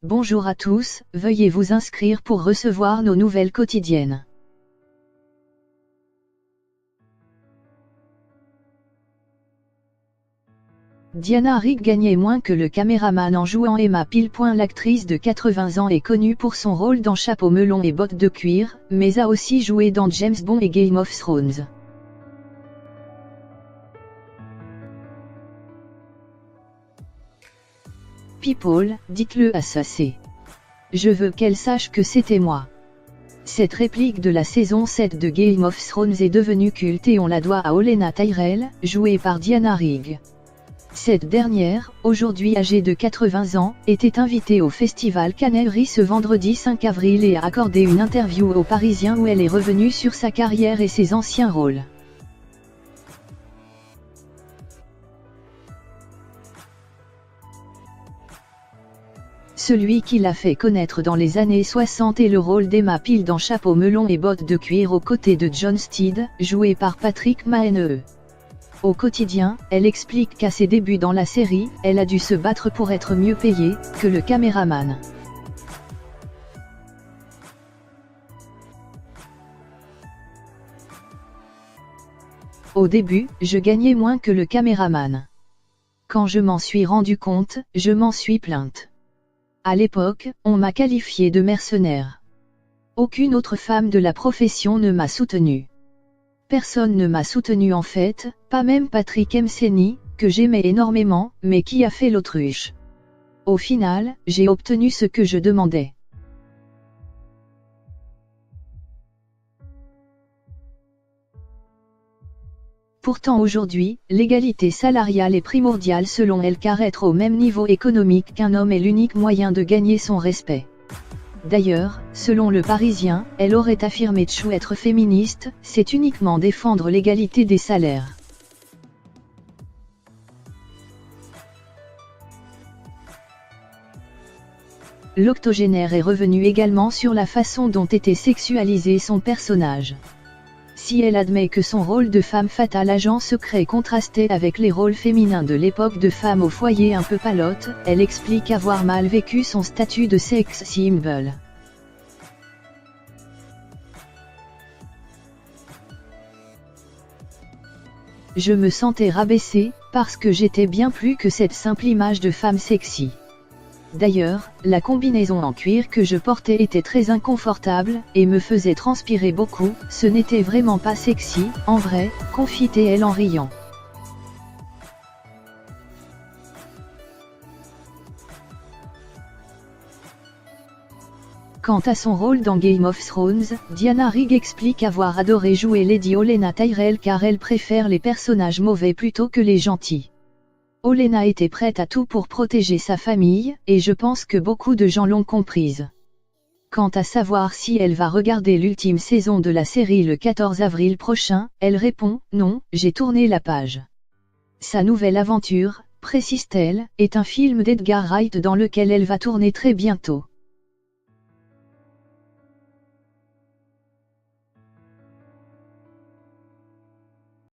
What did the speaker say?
Bonjour à tous, veuillez vous inscrire pour recevoir nos nouvelles quotidiennes. Diana Rigg gagnait moins que le caméraman en jouant Emma Peel. L'actrice de 80 ans est connue pour son rôle dans Chapeau melon et bottes de cuir, mais a aussi joué dans James Bond et Game of Thrones. People, dites-le à Sacé. Je veux qu'elle sache que c'était moi. Cette réplique de la saison 7 de Game of Thrones est devenue culte et on la doit à Olenna Tyrell, jouée par Diana Rigg. Cette dernière, aujourd'hui âgée de 80 ans, était invitée au festival Canary ce vendredi 5 avril et a accordé une interview aux Parisiens où elle est revenue sur sa carrière et ses anciens rôles. Celui qui l'a fait connaître dans les années 60 est le rôle d'Emma Peel dans Chapeau melon et bottes de cuir aux côtés de John Steed, joué par Patrick Maherney. Au quotidien, elle explique qu'à ses débuts dans la série, elle a dû se battre pour être mieux payée que le caméraman. Au début, je gagnais moins que le caméraman. Quand je m'en suis rendu compte, je m'en suis plainte. À l'époque, on m'a qualifiée de mercenaire. Aucune autre femme de la profession ne m'a soutenue. Personne ne m'a soutenue en fait, pas même Patrick Mcenie, que j'aimais énormément, mais qui a fait l'autruche. Au final, j'ai obtenu ce que je demandais. Pourtant aujourd'hui, l'égalité salariale est primordiale selon elle car être au même niveau économique qu'un homme est l'unique moyen de gagner son respect. D'ailleurs, selon Le Parisien, elle aurait affirmé être féministe, c'est uniquement défendre l'égalité des salaires. L'octogénaire est revenue également sur la façon dont était sexualisé son personnage. Si elle admet que son rôle de femme fatale agent secret contrastait avec les rôles féminins de l'époque de femme au foyer un peu palote, elle explique avoir mal vécu son statut de sex symbol. Je me sentais rabaissée, parce que j'étais bien plus que cette simple image de femme sexy. D'ailleurs, la combinaison en cuir que je portais était très inconfortable, et me faisait transpirer beaucoup, ce n'était vraiment pas sexy, en vrai, confie-t-elle en riant. Quant à son rôle dans Game of Thrones, Diana Rigg explique avoir adoré jouer Lady Olenna Tyrell car elle préfère les personnages mauvais plutôt que les gentils. Olenna était prête à tout pour protéger sa famille, et je pense que beaucoup de gens l'ont comprise. Quant à savoir si elle va regarder l'ultime saison de la série le 14 avril prochain, elle répond « Non, j'ai tourné la page ». Sa nouvelle aventure, précise-t-elle, est un film d'Edgar Wright dans lequel elle va tourner très bientôt.